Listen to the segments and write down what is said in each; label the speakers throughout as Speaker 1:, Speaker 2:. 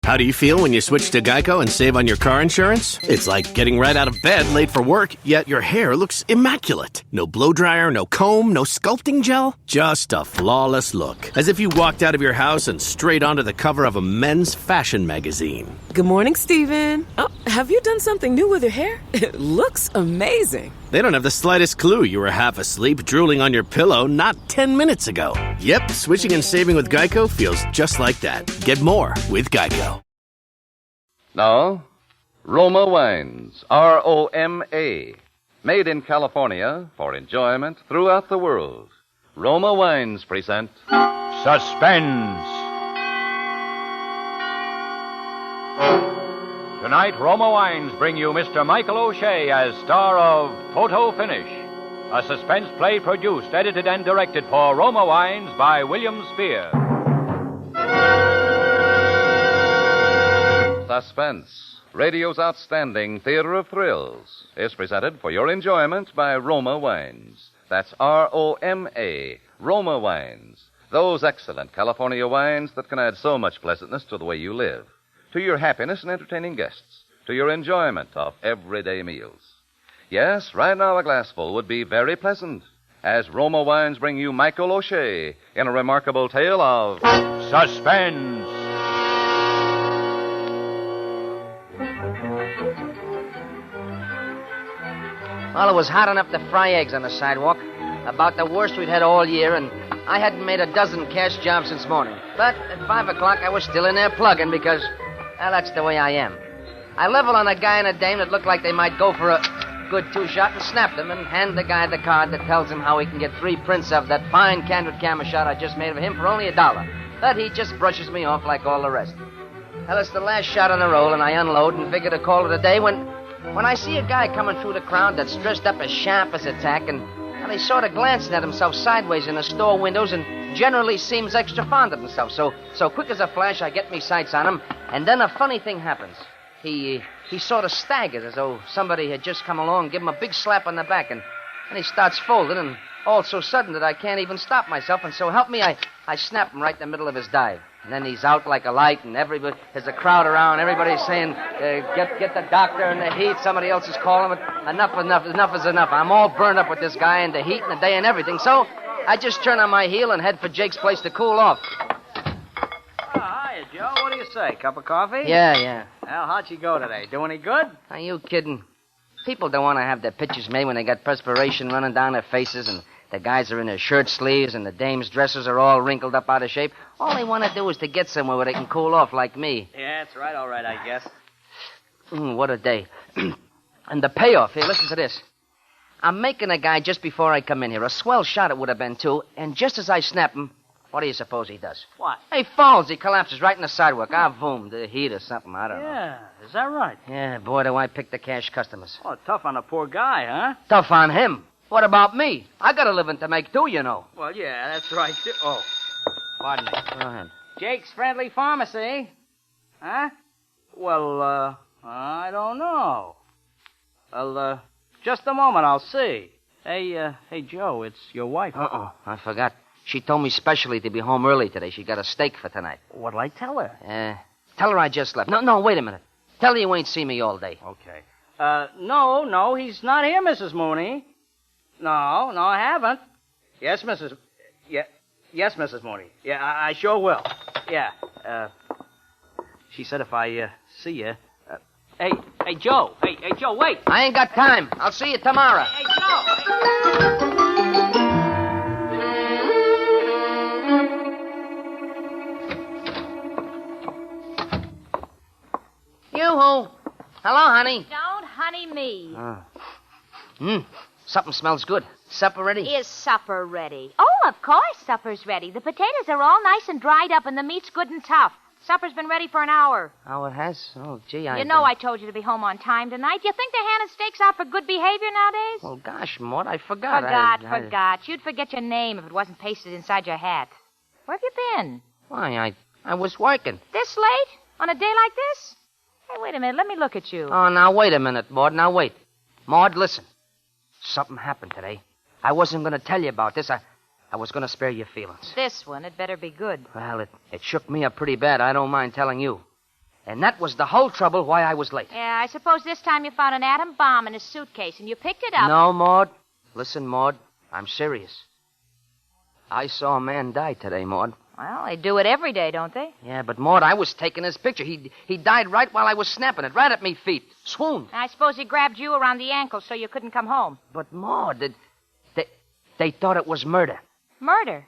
Speaker 1: How do you feel when you switch to Geico and save on your car insurance? It's like getting right out of bed late for work, yet your hair looks immaculate. No blow dryer, no comb, no sculpting gel. Just a flawless look. As if you walked out of your house and straight onto the cover of a men's fashion magazine.
Speaker 2: Good morning, Stephen. Oh, have you done something new with your hair? It looks amazing.
Speaker 1: They don't have the slightest clue you were half asleep drooling on your pillow not 10 minutes ago. Yep, switching and saving with Geico feels just like that. Get more with Geico.
Speaker 3: Now, Roma Wines, R-O-M-A, made in California for enjoyment throughout the world. Roma Wines present
Speaker 4: Suspense. Tonight, Roma Wines bring you Mr. Michael O'Shea as star of Photo Finish, a suspense play produced, edited, and directed for Roma Wines by William Spear.
Speaker 3: Suspense, radio's outstanding theater of thrills, is presented for your enjoyment by Roma Wines. That's R-O-M-A, Roma Wines. Those excellent California wines that can add so much pleasantness to the way you live, to your happiness in entertaining guests, to your enjoyment of everyday meals. Yes, right now a glassful would be very pleasant, as Roma Wines bring you Michael O'Shea in a remarkable tale of
Speaker 4: Suspense.
Speaker 5: Well, it was hot enough to fry eggs on the sidewalk. About the worst we'd had all year, and I hadn't made a dozen cash jobs since morning. But at 5 o'clock, I was still in there plugging because, well, that's the way I am. I leveled on a guy and a dame that looked like they might go for a good two-shot and snapped them and hand the guy the card that tells him how he can get 3 prints of that fine candid camera shot I just made of him for only $1. But he just brushes me off like all the rest. Well, it's the last shot on the roll, and I unload and figure to call it a day when I see a guy coming through the crowd that's dressed up as sharp as a tack, and he's sort of glancing at himself sideways in the store windows and generally seems extra fond of himself. So quick as a flash, I get me sights on him, and then a funny thing happens. He sort of staggers as though somebody had just come along and give him a big slap on the back, and he starts folding, and all so sudden that I can't even stop myself, and so help me, I snap him right in the middle of his dive. And then he's out like a light, and there's a crowd around. Everybody's saying, get the doctor in the heat. Somebody else is calling it. Enough is enough. I'm all burned up with this guy and the heat and the day and everything. So I just turn on my heel and head for Jake's place to cool off.
Speaker 6: Hiya, Joe. What do you say? Cup of coffee?
Speaker 5: Yeah.
Speaker 6: Well, how'd she go today? Do any good?
Speaker 5: Are you kidding? People don't want to have their pictures made when they got perspiration running down their faces and the guys are in their shirt sleeves and the dames' dresses are all wrinkled up out of shape. All they want to do is to get somewhere where they can cool off like me.
Speaker 6: Yeah, that's right. All right, I guess.
Speaker 5: What a day. And the payoff. Here, listen to this. I'm making a guy just before I come in here. A swell shot it would have been, too. And just as I snap him, what do you suppose he does?
Speaker 6: What?
Speaker 5: He falls. He collapses right in the sidewalk. Boom, the heat or something. I don't know.
Speaker 6: Yeah, is that right?
Speaker 5: Yeah, boy, do I pick the cash customers.
Speaker 6: Oh, tough on the poor guy, huh?
Speaker 5: Tough on him. What about me? I got a living to make, too, you know.
Speaker 6: Well, yeah, that's right. Oh, pardon me.
Speaker 5: Go ahead.
Speaker 6: Jake's Friendly Pharmacy. Huh? Well, I don't know. Well, just a moment, I'll see. Hey, Joe, it's your wife.
Speaker 5: I forgot. She told me specially to be home early today. She got a steak for tonight.
Speaker 6: What'll I tell her?
Speaker 5: Tell her I just left. No, wait a minute. Tell her you ain't seen me all day.
Speaker 6: Okay. No, he's not here, Mrs. Mooney. No, I haven't. Yes, Mrs. Mooney. Yeah, I sure will. Yeah. She said if I see you. Hey, Joe. Hey, Joe, wait.
Speaker 5: I ain't got time. I'll see you tomorrow.
Speaker 6: Hey, Joe.
Speaker 5: Yoo-hoo. Hello, honey.
Speaker 7: Don't honey me.
Speaker 5: Something smells good. Supper ready?
Speaker 7: Is supper ready? Oh, of course supper's ready. The potatoes are all nice and dried up, and the meat's good and tough. Supper's been ready for an hour.
Speaker 5: Oh, it has? Oh, gee,
Speaker 7: You know I told you to be home on time tonight. You think they're handing steaks out for good behavior nowadays?
Speaker 5: Well, gosh, Maud, I forgot.
Speaker 7: Forgot. You'd forget your name if it wasn't pasted inside your hat. Where have you been?
Speaker 5: Why, I was working.
Speaker 7: This late? On a day like this? Hey, wait a minute. Let me look at you.
Speaker 5: Oh, now, wait a minute, Maud. Now, wait. Maud, listen. Something happened today. I wasn't going to tell you about this. I was going to spare your feelings.
Speaker 7: This one, it better be good.
Speaker 5: Well, it shook me up pretty bad. I don't mind telling you. And that was the whole trouble why I was late.
Speaker 7: Yeah, I suppose this time you found an atom bomb in his suitcase and you picked it up.
Speaker 5: No, Maud. Listen, Maud, I'm serious. I saw a man die today, Maud.
Speaker 7: Well, they do it every day, don't they?
Speaker 5: Yeah, but Maud, I was taking his picture. He died right while I was snapping it, right at me feet. Swooned.
Speaker 7: I suppose he grabbed you around the ankle so you couldn't come home.
Speaker 5: But Maud, they thought it was murder.
Speaker 7: Murder?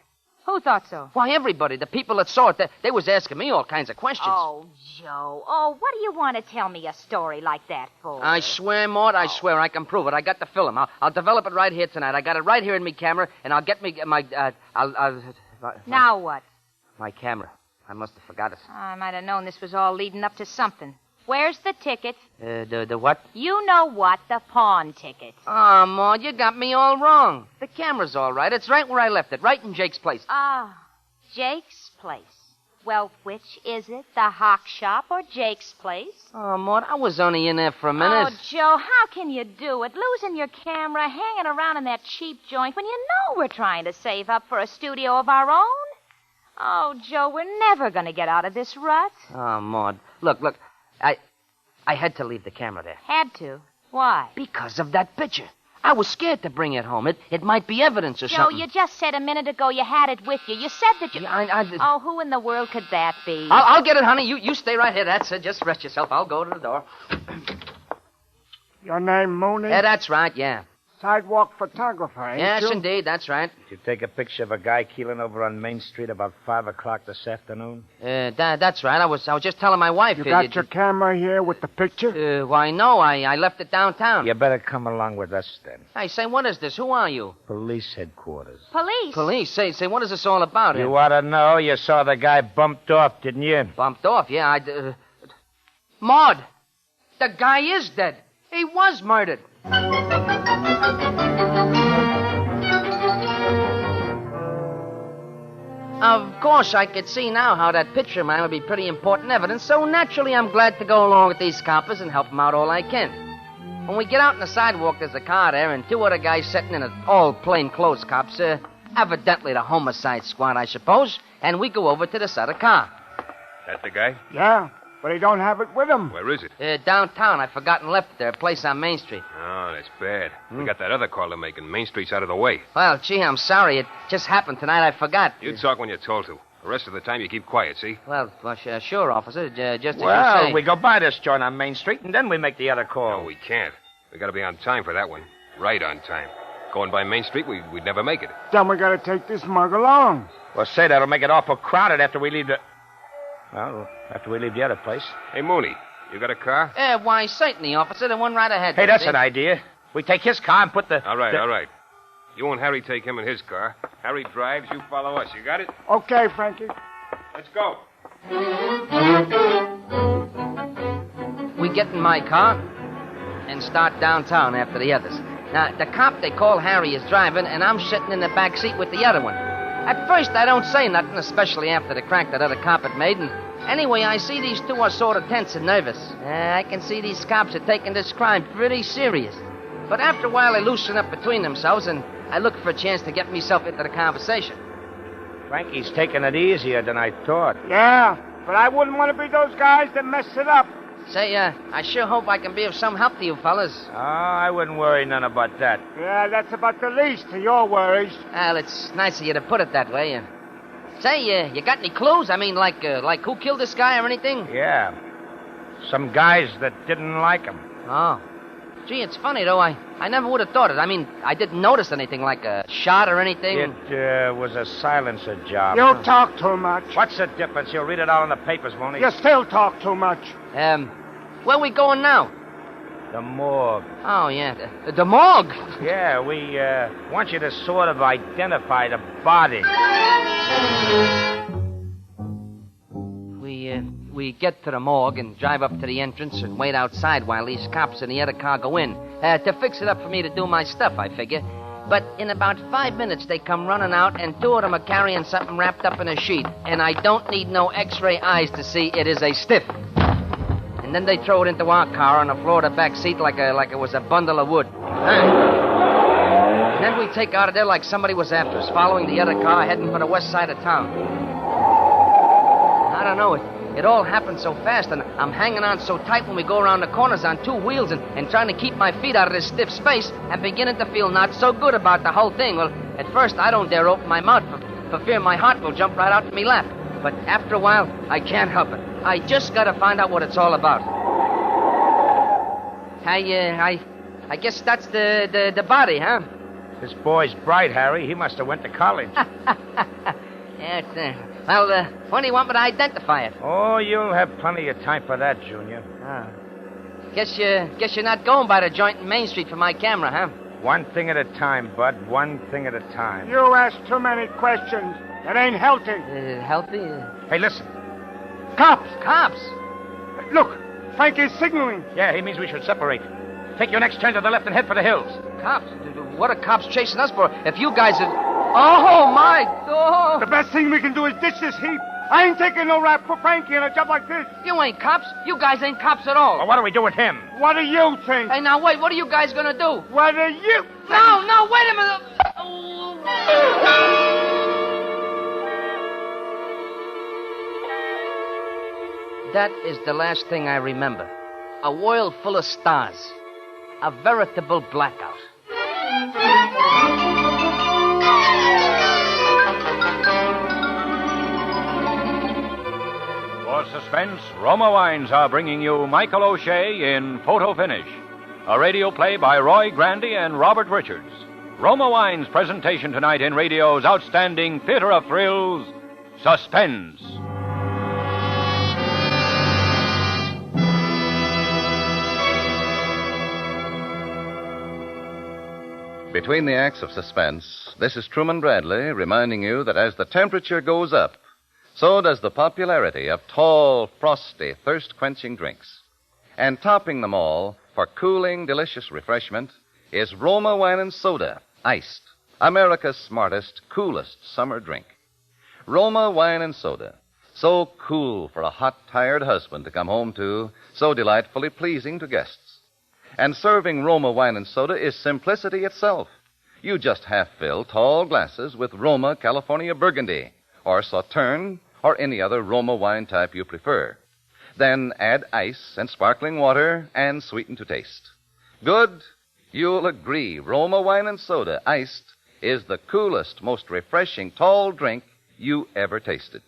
Speaker 7: Who thought so?
Speaker 5: Why, everybody, the people that saw it, they was asking me all kinds of questions.
Speaker 7: Oh, Joe. Oh, what do you want to tell me a story like that for?
Speaker 5: I swear, Maud, I swear I can prove it. I got the film. I'll develop it right here tonight. I got it right here in me camera, and I'll get me my
Speaker 7: Now what?
Speaker 5: My camera. I must have forgot it.
Speaker 7: I might have known this was all leading up to something. Where's the ticket?
Speaker 5: The what?
Speaker 7: You know what, the pawn ticket.
Speaker 5: Oh, Maud, you got me all wrong. The camera's all right. It's right where I left it, right in Jake's place.
Speaker 7: Ah, Jake's place. Well, which is it, the hock shop or Jake's place?
Speaker 5: Oh, Maud, I was only in there for a minute.
Speaker 7: Oh, Joe, how can you do it? Losing your camera, hanging around in that cheap joint when you know we're trying to save up for a studio of our own? Oh, Joe, we're never going to get out of this rut.
Speaker 5: Oh, Maud. Look. I had to leave the camera there.
Speaker 7: Had to? Why?
Speaker 5: Because of that picture. I was scared to bring it home. It might be evidence or
Speaker 7: Joe,
Speaker 5: something.
Speaker 7: you just said a minute ago you had it with you. You said that you...
Speaker 5: Yeah,
Speaker 7: Oh, who in the world could that be?
Speaker 5: I'll get it, honey. You stay right here. That's it. Just rest yourself. I'll go to the door.
Speaker 8: Your name, Mooney?
Speaker 5: Yeah, that's right, yeah.
Speaker 8: Sidewalk photographer, ain't
Speaker 5: Yes,
Speaker 8: you?
Speaker 5: indeed, that's right.
Speaker 9: Did you take a picture of a guy keeling over on Main Street about 5 o'clock this afternoon?
Speaker 5: That's right. I was just telling my wife...
Speaker 8: You got your camera here with the picture?
Speaker 5: Why, no. I left it downtown.
Speaker 9: You better come along with us, then.
Speaker 5: Hey, say, what is this? Who are you?
Speaker 9: Police headquarters.
Speaker 7: Police?
Speaker 5: Police? Say, what is this all about?
Speaker 9: You ought to know. You saw the guy bumped off, didn't you?
Speaker 5: Bumped off, yeah. Maud! The guy is dead. He was murdered. Of course, I could see now how that picture of mine would be pretty important evidence, so naturally I'm glad to go along with these coppers and help them out all I can. When we get out on the sidewalk, there's a car there and 2 other guys sitting in it, all plainclothes cops, evidently the homicide squad, I suppose, and we go over to this other car.
Speaker 10: That the guy?
Speaker 8: Yeah, but he don't have it with him.
Speaker 10: Where is it?
Speaker 5: Downtown. I've forgotten left it there, a place on Main Street.
Speaker 10: Oh, that's bad. We got that other call to make, and Main Street's out of the way.
Speaker 5: Well, gee, I'm sorry. It just happened tonight. I forgot.
Speaker 10: You talk when you're told to. The rest of the time, you keep quiet, see?
Speaker 5: Well, sure, officer. Just as you
Speaker 9: Well,
Speaker 5: say.
Speaker 9: we go by this joint on Main Street, and then we make the other call.
Speaker 10: No, we can't. We got to be on time for that one. Right on time. Going by Main Street, we'd never make it.
Speaker 8: Then we gotta take this mug along.
Speaker 9: Well, say, that'll make it awful crowded after we leave the... Well, after we leave the other place.
Speaker 10: Hey, Mooney, you got a car?
Speaker 5: Why, certainly, officer. The one right ahead.
Speaker 9: Hey, that's
Speaker 5: see?
Speaker 9: an idea. We take his car and put the...
Speaker 10: All right. You and Harry take him in his car. Harry drives, you follow us. You got it?
Speaker 8: Okay, Frankie.
Speaker 10: Let's go.
Speaker 5: We get in my car and start downtown after the others. Now, the cop they call Harry is driving, and I'm sitting in the back seat with the other one. At first, I don't say nothing, especially after the crack that other cop had made, and anyway, I see these two are sort of tense and nervous. I can see these cops are taking this crime pretty serious. But after a while, they loosen up between themselves, and I look for a chance to get myself into the conversation.
Speaker 9: Frankie's taking it easier than I thought.
Speaker 8: Yeah, but I wouldn't want to be those guys that mess it up.
Speaker 5: Say, I sure hope I can be of some help to you fellas.
Speaker 9: Oh, I wouldn't worry none about that.
Speaker 8: Yeah, that's about the least of your worries.
Speaker 5: Well, it's nice of you to put it that way. Say, you got any clues? I mean, like who killed this guy or anything?
Speaker 9: Yeah. Some guys that didn't like him.
Speaker 5: Oh. Gee, it's funny, though. I never would have thought it. I mean, I didn't notice anything like a shot or anything.
Speaker 9: It was a silencer job.
Speaker 8: You talk too much.
Speaker 9: What's the difference? You'll read it all in the papers, won't you?
Speaker 8: You still talk too much.
Speaker 5: Where we going now?
Speaker 9: The morgue.
Speaker 5: Oh, yeah. The morgue?
Speaker 9: Yeah, we want you to sort of identify the body.
Speaker 5: We get to the morgue and drive up to the entrance and wait outside while these cops in the other car go in. To fix it up for me to do my stuff, I figure. But in about 5 minutes, they come running out, and 2 of them are carrying something wrapped up in a sheet. And I don't need no x-ray eyes to see it is a stiff. And then they throw it into our car on the floor of the back seat like it was a bundle of wood. And then we take out of there like somebody was after us, following the other car, heading for the west side of town. I don't know. it all happened so fast, and I'm hanging on so tight when we go around the corners on two wheels and trying to keep my feet out of this stiff space and beginning to feel not so good about the whole thing. Well, at first, I don't dare open my mouth for fear my heart will jump right out to me lap. But after a while, I can't help it. I just got to find out what it's all about. I guess that's the body, huh?
Speaker 9: This boy's bright, Harry. He must have went to college.
Speaker 5: Yes, well, when do you want me to identify it?
Speaker 9: Oh, you'll have plenty of time for that, Junior.
Speaker 5: Guess you're not going by the joint in Main Street for my camera, huh?
Speaker 9: One thing at a time, Bud. One thing at a time.
Speaker 8: You ask too many questions. It ain't healthy.
Speaker 5: Healthy?
Speaker 9: Hey, listen.
Speaker 8: Cops!
Speaker 5: Cops?
Speaker 8: Look, Frank is signaling.
Speaker 9: Yeah, he means we should separate. Take your next turn to the left and head for the hills.
Speaker 5: Cops? What are cops chasing us for? If you guys are... Oh, my God!
Speaker 8: The best thing we can do is ditch this heap. I ain't taking no rap for Frankie in a job like this.
Speaker 5: You ain't cops. You guys ain't cops at all.
Speaker 9: Well, what do we do with him?
Speaker 8: What do you think?
Speaker 5: Hey, now, wait. What are you guys gonna do?
Speaker 8: What do you think?
Speaker 5: No, wait a minute. That is the last thing I remember. A world full of stars. A veritable blackout.
Speaker 4: For Suspense, Roma Wines are bringing you Michael O'Shea in Photo Finish, a radio play by Roy Grandy and Robert Richards. Roma Wines' presentation tonight in radio's outstanding theater of thrills, Suspense.
Speaker 3: Between the acts of Suspense, this is Truman Bradley reminding you that as the temperature goes up, so does the popularity of tall, frosty, thirst-quenching drinks. And topping them all, for cooling, delicious refreshment, is Roma Wine and Soda, iced, America's smartest, coolest summer drink. Roma Wine and Soda, so cool for a hot, tired husband to come home to, so delightfully pleasing to guests. And serving Roma Wine and Soda is simplicity itself. You just half-fill tall glasses with Roma California Burgundy, or Sauterne, or any other Roma wine type you prefer. Then add ice and sparkling water and sweeten to taste. Good? You'll agree Roma Wine and Soda, iced, is the coolest, most refreshing tall drink you ever tasted.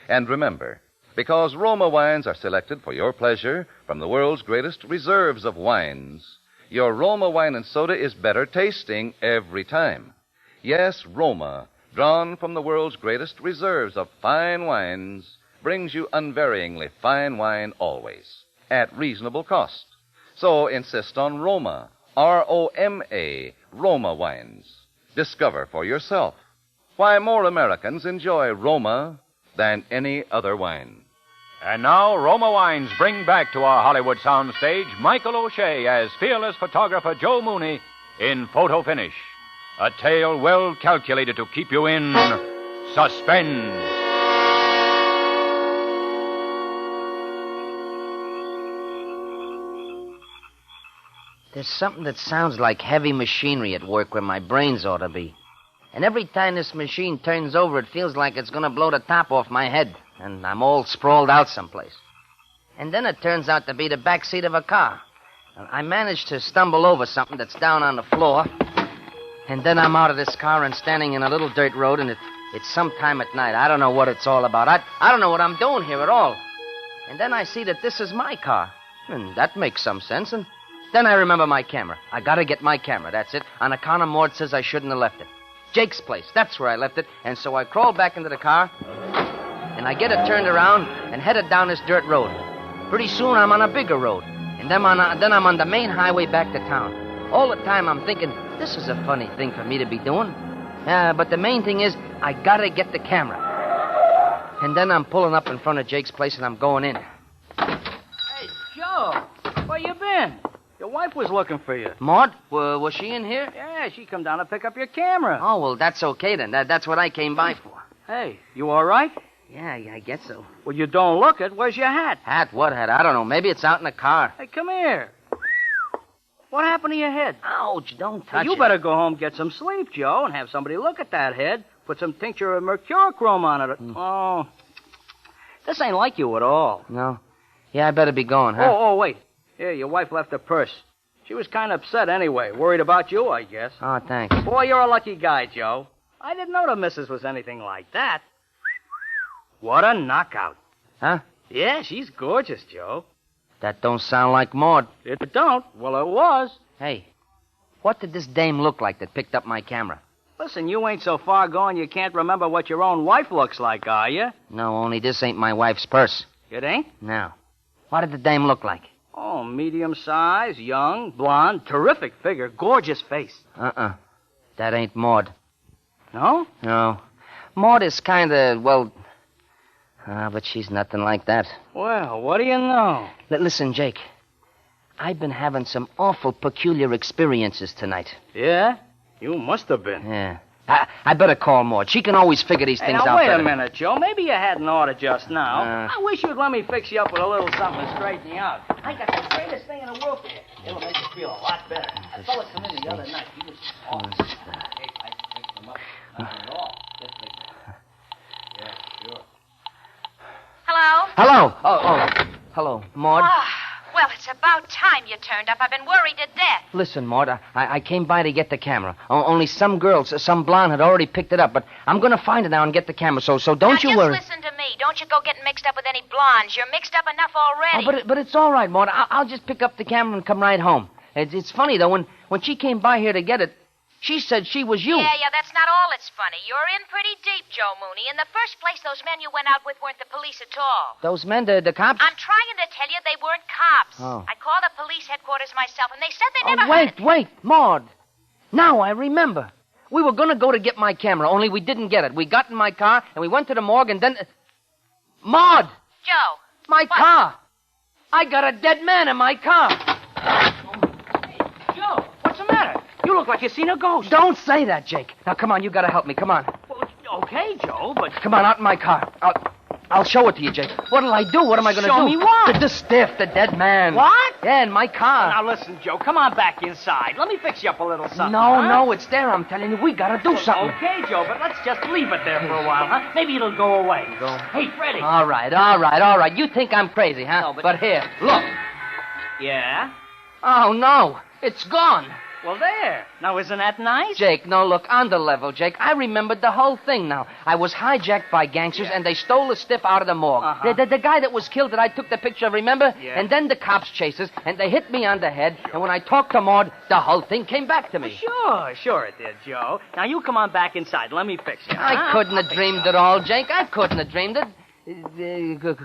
Speaker 3: And remember, because Roma wines are selected for your pleasure from the world's greatest reserves of wines, your Roma Wine and Soda is better tasting every time. Yes, Roma, drawn from the world's greatest reserves of fine wines, brings you unvaryingly fine wine always, at reasonable cost. So insist on Roma, R-O-M-A, Roma wines. Discover for yourself why more Americans enjoy Roma than any other wine.
Speaker 4: And now, Roma Wines bring back to our Hollywood soundstage Michael O'Shea as fearless photographer Joe Mooney in Photo Finish. A tale well calculated to keep you in suspense.
Speaker 5: There's something that sounds like heavy machinery at work where my brains ought to be. And every time this machine turns over, it feels like it's going to blow the top off my head, and I'm all sprawled out someplace. And then it turns out to be the back seat of a car. I managed to stumble over something that's down on the floor, and then I'm out of this car and standing in a little dirt road, and it's sometime at night. I don't know what it's all about. I don't know what I'm doing here at all. And then I see that this is my car, and that makes some sense, and then I remember my camera. I gotta get my camera, that's it. On account of Maud says I shouldn't have left it. Jake's place, that's where I left it. And so I crawled back into the car, and I get it turned around and headed down this dirt road. Pretty soon I'm on a bigger road, and then I'm on the main highway back to town. All the time I'm thinking, this is a funny thing for me to be doing. But the main thing is, I gotta get the camera. And then I'm pulling up in front of Jake's place, and I'm going in.
Speaker 6: Hey, Joe, where you been? Your wife was looking for you.
Speaker 5: Maud, was she in here?
Speaker 6: Yeah, she come down to pick up your camera.
Speaker 5: Oh, well, that's okay then. That's what I came by for.
Speaker 6: Hey, you all right?
Speaker 5: Yeah, I guess so.
Speaker 6: Well, you don't look it. Where's your hat?
Speaker 5: Hat? What hat? I don't know. Maybe it's out in the car.
Speaker 6: Hey, come here. What happened to your head?
Speaker 5: Ouch, don't touch it.
Speaker 6: You better go home, get some sleep, Joe, and have somebody look at that head. Put some tincture of mercurochrome on it. Oh, This ain't like you at all.
Speaker 5: No? Yeah, I better be going, huh?
Speaker 6: Oh, wait. Here, your wife left her purse. She was kind of upset anyway. Worried about you, I guess.
Speaker 5: Oh, thanks.
Speaker 6: Boy, you're a lucky guy, Joe. I didn't know the missus was anything like that. What a knockout.
Speaker 5: Huh?
Speaker 6: Yeah, she's gorgeous, Joe.
Speaker 5: That don't sound like Maud.
Speaker 6: It don't? Well, it was.
Speaker 5: Hey, what did this dame look like that picked up my camera?
Speaker 6: Listen, you ain't so far gone you can't remember what your own wife looks like, are you?
Speaker 5: No, only this ain't my wife's purse.
Speaker 6: It ain't?
Speaker 5: No. What did the dame look like?
Speaker 6: Oh, medium size, young, blonde, terrific figure, gorgeous face.
Speaker 5: That ain't Maud.
Speaker 6: No?
Speaker 5: No. Maud is kind of, well... but she's nothing like that.
Speaker 6: Well, what do you know?
Speaker 5: Listen, Jake. I've been having some awful peculiar experiences tonight.
Speaker 6: Yeah? You must have been.
Speaker 5: Yeah. I better call Maud. She can always figure these things
Speaker 6: now,
Speaker 5: out
Speaker 6: wait
Speaker 5: better.
Speaker 6: a minute, Joe. Maybe you had an order just now. I wish you'd let me fix you up with a little something to straighten you out. I got the greatest thing in the world for you. It'll make you feel a lot better. A fella come in the other night. He was awesome. I fixed him up. Not at all. Just fix him. Yeah, sure.
Speaker 7: Hello?
Speaker 5: Hello. Oh. Hello, Maud.
Speaker 7: Well, it's about time you turned up. I've been worried to death.
Speaker 5: Listen, Maud, I came by to get the camera. Only some girls, some blonde had already picked it up, but I'm going to find it now and get the camera, so don't you worry.
Speaker 7: Just listen to me. Don't you go getting mixed up with any blondes. You're mixed up enough already.
Speaker 5: Oh, but it's all right, Maud. I'll just pick up the camera and come right home. It's funny, though, when she came by here to get it, she said she was you.
Speaker 7: Yeah, that's not all that's funny. You're in pretty deep, Joe Mooney. In the first place, those men you went out with weren't the police at all.
Speaker 5: Those men, the cops?
Speaker 7: I'm trying to tell you they weren't cops.
Speaker 5: Oh.
Speaker 7: I called the police headquarters myself, and they said they never
Speaker 5: Wait, Maud. Now I remember. We were going to go to get my camera, only we didn't get it. We got in my car, and we went to the morgue, and then... Maud!
Speaker 7: Joe!
Speaker 5: My car! I got a dead man in my car!
Speaker 6: Joe, what's the matter? You look like you seen a ghost.
Speaker 5: Don't say that, Jake. Now, come on, you got to help me. Come on.
Speaker 6: Well, okay, Joe, but...
Speaker 5: Come on, out in my car. I'll show it to you, Jake. What'll I do? What am I going to do?
Speaker 6: Show me what?
Speaker 5: The stiff, the dead man.
Speaker 6: What?
Speaker 5: Yeah, in my car.
Speaker 6: Now, listen, Joe, come on back inside. Let me fix you up a little something,
Speaker 5: No, it's there. I'm telling you, we got to do something.
Speaker 6: Okay, Joe, but let's just leave it there for a while, huh? Maybe it'll go away. Hey, Freddie.
Speaker 5: All right. You think I'm crazy, huh?
Speaker 6: No,
Speaker 5: but here, look.
Speaker 6: Yeah?
Speaker 5: Oh, no. It's gone.
Speaker 6: Well, there. Now, isn't that nice?
Speaker 5: Jake, no, look, on the level, Jake. I remembered the whole thing now. I was hijacked by gangsters, and they stole the stiff out of the morgue. The guy that was killed that I took the picture of, remember?
Speaker 6: Yeah.
Speaker 5: And then the cops chased us, and they hit me on the head, and when I talked to Maud, the whole thing came back to me.
Speaker 6: Sure it did, Joe. Now, you come on back inside. Let me fix you.
Speaker 5: I couldn't have dreamed it all, Jake. I couldn't have dreamed it.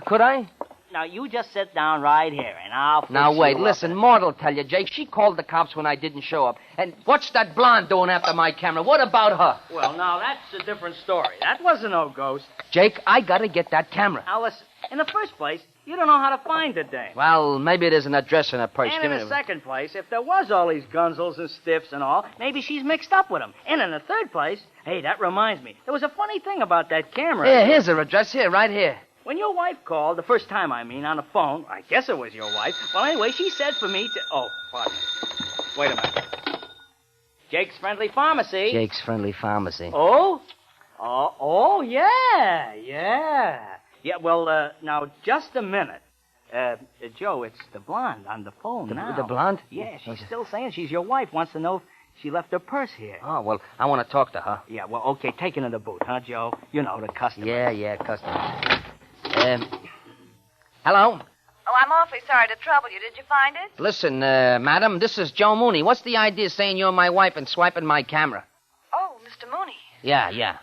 Speaker 5: Could I?
Speaker 6: Now, you just sit down right here, and I'll fix
Speaker 5: Now, wait,
Speaker 6: you up.
Speaker 5: listen, Maud'll tell you, Jake. She called the cops when I didn't show up. And what's that blonde doing after my camera? What about her?
Speaker 6: Well, now, that's a different story. That wasn't no ghost.
Speaker 5: Jake, I gotta get that camera.
Speaker 6: Now, listen, in the first place, you don't know how to find the dame.
Speaker 5: Well, maybe there's an address in her purse.
Speaker 6: And
Speaker 5: Give
Speaker 6: in
Speaker 5: me
Speaker 6: the second place, if there was all these gunzels and stiffs and all, maybe she's mixed up with them. And in the third place, hey, that reminds me, there was a funny thing about that camera.
Speaker 5: Here, here's her address. Here, right here.
Speaker 6: When your wife called, the first time, on the phone, I guess it was your wife. Well, anyway, she said for me to... Oh, pardon me. Wait a minute. Jake's Friendly Pharmacy.
Speaker 5: Jake's Friendly Pharmacy.
Speaker 6: Oh? Yeah. Yeah, well, now, just a minute. Joe, it's the blonde on the phone now.
Speaker 5: The blonde?
Speaker 6: Yeah, she's still saying she's your wife. Wants to know if she left her purse here.
Speaker 5: Oh, well, I want to talk to her.
Speaker 6: Yeah, well, okay, take it in the boot, huh, Joe? You know, the customer.
Speaker 5: Yeah, customer. Hello?
Speaker 11: Oh, I'm awfully sorry to trouble you. Did you find it?
Speaker 5: Listen, madam, this is Joe Mooney. What's the idea of saying you're my wife and swiping my camera?
Speaker 11: Oh, Mr. Mooney.
Speaker 5: Yeah.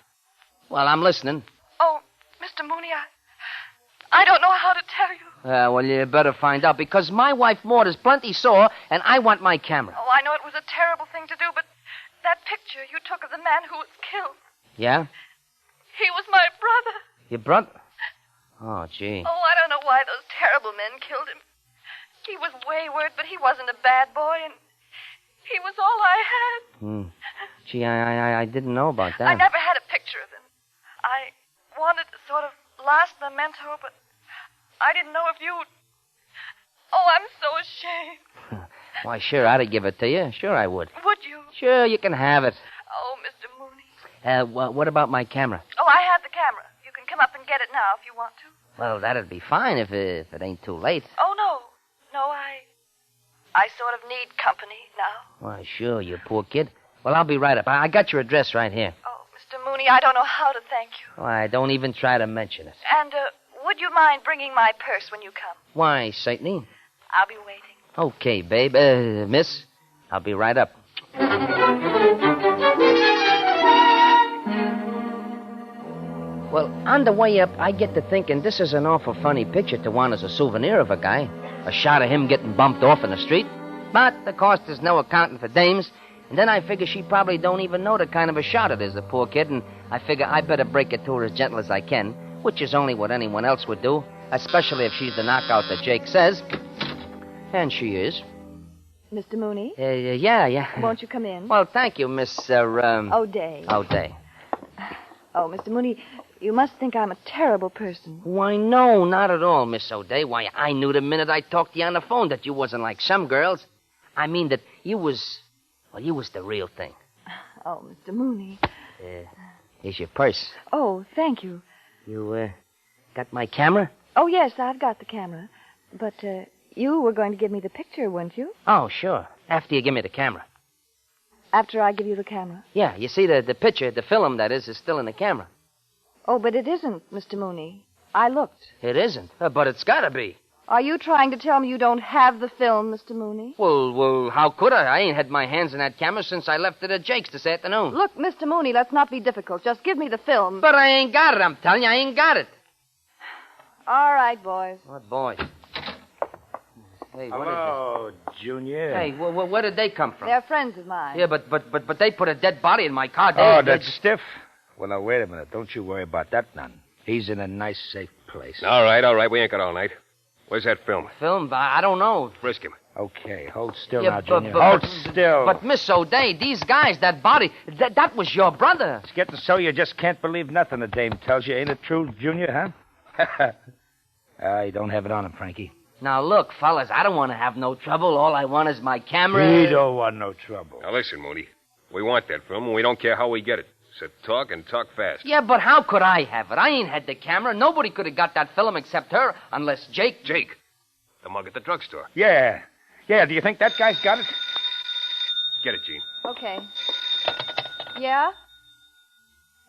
Speaker 5: Well, I'm listening.
Speaker 11: Oh, Mr. Mooney, I don't know how to tell you.
Speaker 5: Well, you better find out, because my wife Maud is plenty sore, and I want my camera.
Speaker 11: Oh, I know it was a terrible thing to do, but that picture you took of the man who was killed.
Speaker 5: Yeah?
Speaker 11: He was my brother.
Speaker 5: Your brother? Oh, gee.
Speaker 11: Oh, I don't know why those terrible men killed him. He was wayward, but he wasn't a bad boy, and he was all I had.
Speaker 5: Gee, I didn't know about that.
Speaker 11: I never had a picture of him. I wanted to sort of last memento, but I didn't know if you'd... Oh, I'm so ashamed.
Speaker 5: Why, sure, I'd give it to you. Sure, I would.
Speaker 11: Would you?
Speaker 5: Sure, you can have it.
Speaker 11: Oh, Mr. Mooney.
Speaker 5: What about my camera?
Speaker 11: Oh, I have the camera. You can come up and get it now if you want to.
Speaker 5: Well, that'd be fine if it ain't too late.
Speaker 11: Oh, no. No, I sort of need company now.
Speaker 5: Why, sure, you poor kid. Well, I'll be right up. I got your address right here.
Speaker 11: Oh, Mr. Mooney, I don't know how to thank you.
Speaker 5: Why, don't even try to mention it.
Speaker 11: And, would you mind bringing my purse when you come?
Speaker 5: Why, certainly.
Speaker 11: I'll be waiting.
Speaker 5: Okay, babe. Miss, I'll be right up. Well, on the way up, I get to thinking this is an awful funny picture to want as a souvenir of a guy. A shot of him getting bumped off in the street. But, of course, there's no accounting for dames. And then I figure she probably don't even know the kind of a shot it is, the poor kid. And I figure I better break it to her as gentle as I can, which is only what anyone else would do, especially if she's the knockout that Jake says. And she is.
Speaker 12: Mr. Mooney?
Speaker 5: Yeah.
Speaker 12: Won't you come in?
Speaker 5: Well, thank you, Miss,
Speaker 12: O'Day.
Speaker 5: O'Day.
Speaker 12: Oh, Mr. Mooney, you must think I'm a terrible person.
Speaker 5: Why, no, not at all, Miss O'Day. Why, I knew the minute I talked to you on the phone that you wasn't like some girls. I mean that you was the real thing.
Speaker 12: Oh, Mr. Mooney.
Speaker 5: Here's your purse.
Speaker 12: Oh, thank you.
Speaker 5: You, got my camera?
Speaker 12: Oh, yes, I've got the camera. But, you were going to give me the picture, weren't you?
Speaker 5: Oh, sure. After you give me the camera.
Speaker 12: After I give you the camera?
Speaker 5: Yeah, you see, the picture, the film, that is still in the camera.
Speaker 12: Oh, but it isn't, Mr. Mooney. I looked.
Speaker 5: It isn't? But it's gotta be.
Speaker 12: Are you trying to tell me you don't have the film, Mr. Mooney?
Speaker 5: Well, how could I? I ain't had my hands in that camera since I left it at Jake's this afternoon.
Speaker 12: Look, Mr. Mooney, let's not be difficult. Just give me the film.
Speaker 5: But I ain't got it, I'm telling you. I ain't got it.
Speaker 12: All right, boys.
Speaker 5: What boys? Hey, what
Speaker 9: Hello, Junior.
Speaker 5: Hey, where did they come from?
Speaker 12: They're friends of mine.
Speaker 5: Yeah, but they put a dead body in my car.
Speaker 9: That's stiff? Well, now, wait a minute. Don't you worry about that none. He's in a nice, safe place.
Speaker 10: All right. We ain't got all night. Where's that film?
Speaker 5: Film? I don't know.
Speaker 10: Frisk him.
Speaker 9: Okay, hold still
Speaker 5: Yeah,
Speaker 9: now, Junior. Hold still.
Speaker 5: But, Miss O'Day, these guys, that body, that was your brother.
Speaker 9: It's getting so you just can't believe nothing the dame tells you. Ain't it true, Junior, huh? You don't have it on him, Frankie.
Speaker 5: Now, look, fellas, I don't want to have no trouble. All I want is my camera.
Speaker 9: We don't want no trouble.
Speaker 10: Now, listen, Mooney. We want that film, and we don't care how we get it. So talk and talk fast.
Speaker 5: Yeah, but how could I have it? I ain't had the camera. Nobody could have got that film except her, unless Jake...
Speaker 10: Jake? The mug at the drugstore.
Speaker 9: Yeah. Do you think that guy's got it?
Speaker 10: Get it, Gene.
Speaker 12: Okay. Yeah?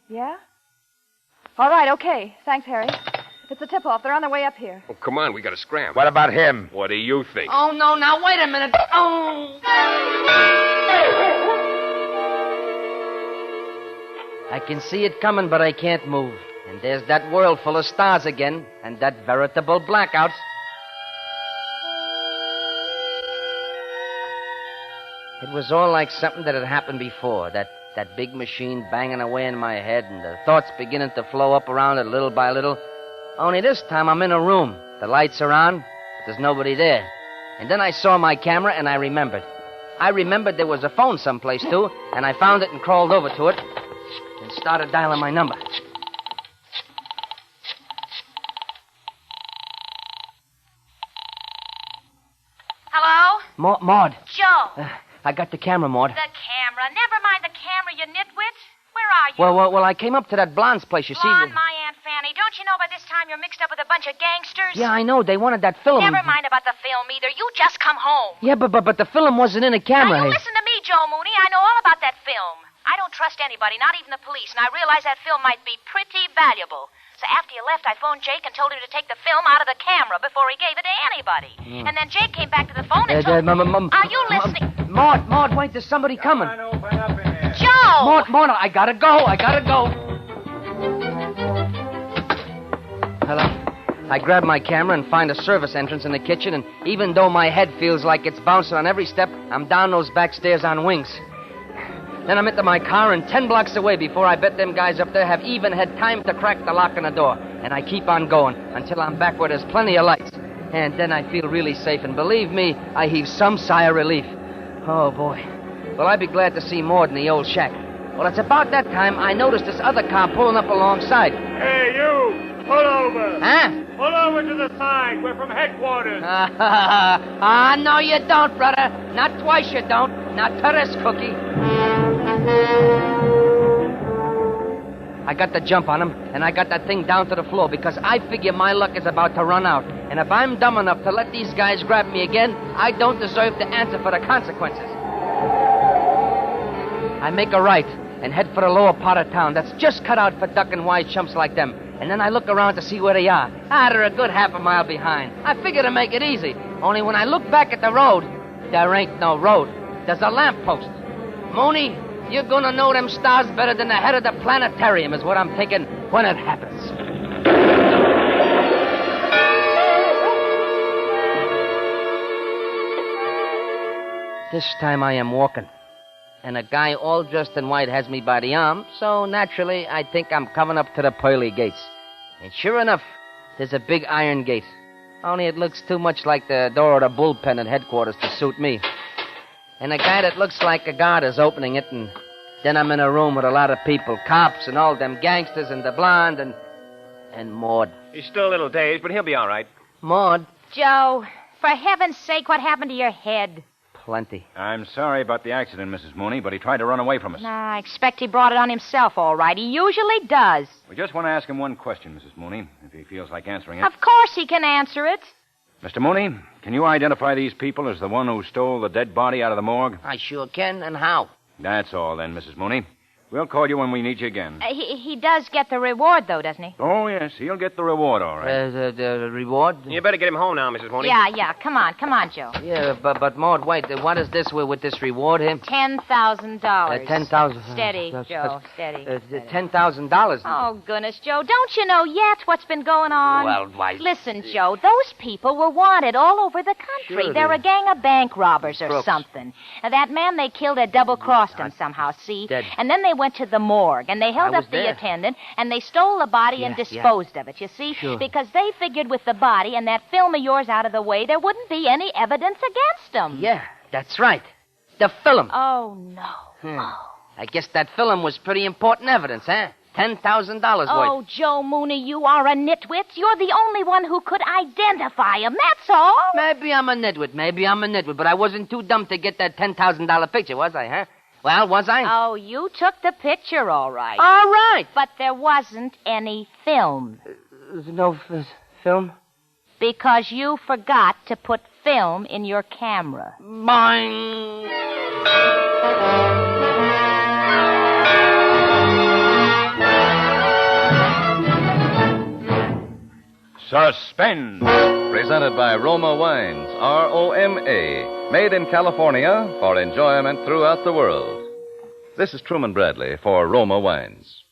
Speaker 12: Yeah? All right, okay. Thanks, Harry. It's a tip-off. They're on their way up here.
Speaker 10: Oh, come on. We got to scram.
Speaker 9: What about him?
Speaker 10: What do you think?
Speaker 5: Oh, no, now, wait a minute. Oh! I can see it coming, but I can't move. And there's that world full of stars again, and that veritable blackouts. It was all like something that had happened before. That big machine banging away in my head, and the thoughts beginning to flow up around it little by little. Only this time I'm in a room. The lights are on, but there's nobody there. And then I saw my camera, and I remembered. I remembered there was a phone someplace, too, and I found it and crawled over to it and started dialing my number.
Speaker 7: Hello?
Speaker 5: Maud.
Speaker 7: Joe.
Speaker 5: I got the camera, Maud.
Speaker 7: The camera. Never mind the camera, you nitwit. Where are you?
Speaker 5: Well, I came up to that blonde's place, you see.
Speaker 7: Blonde, my Aunt Fanny. Don't you know by this time you're mixed up with a bunch of gangsters?
Speaker 5: Yeah, I know. They wanted that film.
Speaker 7: Never mind about the film either. You just come home.
Speaker 5: Yeah, but the film wasn't in a camera.
Speaker 7: Now, you listen to me, Joe Mooney. I know all about that film. I don't trust anybody, not even the police, and I realize that film might be pretty valuable. So after you left, I phoned Jake and told him to take the film out of the camera before he gave it to anybody. And then Jake came back to the phone and told me... Are you listening?
Speaker 5: Maud, wait, there's somebody coming.
Speaker 9: Open up in there.
Speaker 7: Joe!
Speaker 5: Maud, I gotta go. Hello. I grab my camera and find a service entrance in the kitchen, and even though my head feels like it's bouncing on every step, I'm down those back stairs on wings. Then I'm into my car and 10 blocks away before I bet them guys up there have even had time to crack the lock on the door. And I keep on going until I'm back where there's plenty of lights. And then I feel really safe, and believe me, I heave some sigh of relief. Oh, boy. Well, I'd be glad to see Maud in the old shack. Well, it's about that time I noticed this other car pulling up alongside.
Speaker 8: Hey, you! Pull over!
Speaker 5: Huh?
Speaker 8: Pull over to the side. We're from headquarters.
Speaker 5: No, you don't, brother. Not twice you don't. Not to this cookie. I got the jump on him, and I got that thing down to the floor because I figure my luck is about to run out. And if I'm dumb enough to let these guys grab me again, I don't deserve to answer for the consequences. I make a right and head for the lower part of town that's just cut out for ducking wise chumps like them. And then I look around to see where they are. They're a good half a mile behind. I figure to make it easy. Only when I look back at the road, there ain't no road. There's a lamppost. Mooney, you're gonna know them stars better than the head of the planetarium is what I'm thinking when it happens. This time I am walking. And a guy all dressed in white has me by the arm, so naturally I think I'm coming up to the pearly gates. And sure enough, there's a big iron gate. Only it looks too much like the door of the bullpen at headquarters to suit me. And a guy that looks like a guard is opening it, and then I'm in a room with a lot of people, cops and all them gangsters and the blonde and Maud.
Speaker 10: He's still a little dazed, but he'll be all right.
Speaker 5: Maud?
Speaker 7: Joe, for heaven's sake, what happened to your head?
Speaker 5: Plenty.
Speaker 4: I'm sorry about the accident, Mrs. Mooney, but he tried to run away from us.
Speaker 7: I expect he brought it on himself, all right. He usually does.
Speaker 4: We just want to ask him one question, Mrs. Mooney, if he feels like answering it.
Speaker 7: Of course he can answer it.
Speaker 4: Mr. Mooney, can you identify these people as the one who stole the dead body out of the morgue?
Speaker 5: I sure can, and how?
Speaker 4: That's all then, Mrs. Mooney. We'll call you when we need you again.
Speaker 7: He does get the reward, though, doesn't he?
Speaker 4: Oh, yes, he'll get the reward, all right.
Speaker 5: The reward?
Speaker 10: You better get him home now, Mrs. Mooney.
Speaker 7: Yeah. Come on, Joe.
Speaker 5: Yeah, but Maud, wait. What is this with this reward here?
Speaker 7: $10,000.
Speaker 5: $10,000.
Speaker 7: Steady, Joe, steady.
Speaker 5: $10,000.
Speaker 7: Oh, goodness, Joe, don't you know yet what's been going on?
Speaker 5: Well, why...
Speaker 7: Listen, Joe, those people were wanted all over the country.
Speaker 5: Sure,
Speaker 7: They're a gang of bank robbers or
Speaker 5: crooks.
Speaker 7: something. Now, that man they killed had double-crossed him somehow, see?
Speaker 5: Dead.
Speaker 7: And then they went to the morgue, and they held
Speaker 5: I
Speaker 7: up
Speaker 5: was
Speaker 7: the
Speaker 5: there.
Speaker 7: attendant, and they stole the body and disposed of it, you see?
Speaker 5: Sure.
Speaker 7: Because they figured with the body and that film of yours out of the way, there wouldn't be any evidence against them.
Speaker 5: Yeah, that's right. The film.
Speaker 7: Oh, no.
Speaker 5: I guess that film was pretty important evidence, huh? $10,000 worth.
Speaker 7: Oh, Joe Mooney, you are a nitwit. You're the only one who could identify him, that's all.
Speaker 5: Maybe I'm a nitwit, but I wasn't too dumb to get that $10,000 picture, was I, huh? Well, was I?
Speaker 7: Oh, you took the picture, all right.
Speaker 5: All right.
Speaker 7: But there wasn't any film.
Speaker 5: No film?
Speaker 7: Because you forgot to put film in your camera.
Speaker 5: Boing.
Speaker 4: Suspense.
Speaker 3: Presented by Roma Wines, R-O-M-A, made in California for enjoyment throughout the world. This is Truman Bradley for Roma Wines.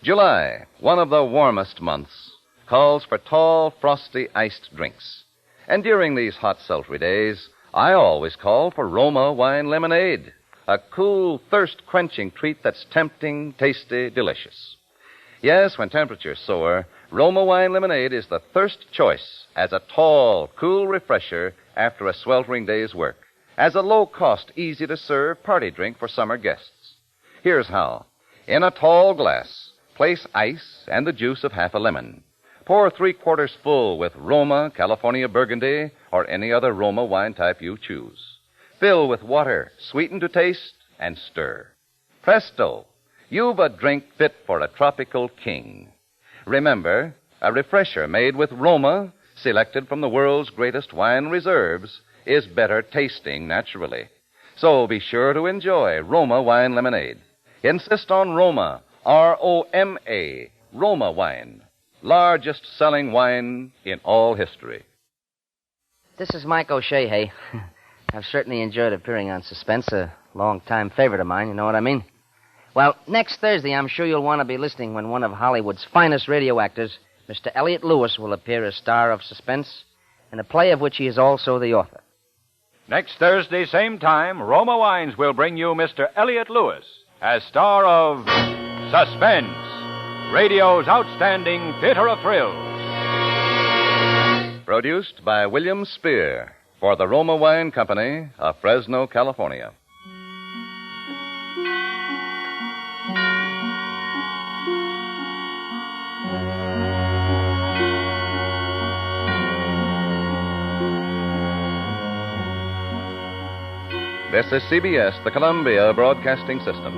Speaker 3: July, one of the warmest months, calls for tall, frosty, iced drinks. And during these hot, sultry days, I always call for Roma Wine Lemonade, a cool, thirst-quenching treat that's tempting, tasty, delicious. Yes, when temperatures soar, Roma Wine Lemonade is the thirst choice as a tall, cool refresher after a sweltering day's work, as a low-cost, easy-to-serve party drink for summer guests. Here's how. In a tall glass, place ice and the juice of half a lemon. Pour 3/4 full with Roma, California Burgundy, or any other Roma wine type you choose. Fill with water, sweeten to taste, and stir. Presto! You've a drink fit for a tropical king. Remember, a refresher made with Roma, selected from the world's greatest wine reserves, is better tasting naturally. So be sure to enjoy Roma Wine Lemonade. Insist on Roma, R-O-M-A, Roma Wine. Largest selling wine in all history.
Speaker 5: This is Mike O'Shea, hey. I've certainly enjoyed appearing on Suspense, a long-time favorite of mine, you know what I mean? Well, next Thursday, I'm sure you'll want to be listening when one of Hollywood's finest radio actors, Mr. Elliot Lewis, will appear as star of Suspense, in a play of which he is also the author.
Speaker 4: Next Thursday, same time, Roma Wines will bring you Mr. Elliot Lewis as star of Suspense, radio's outstanding theater of thrills.
Speaker 3: Produced by William Spear for the Roma Wine Company of Fresno, California. This is CBS, the Columbia Broadcasting System.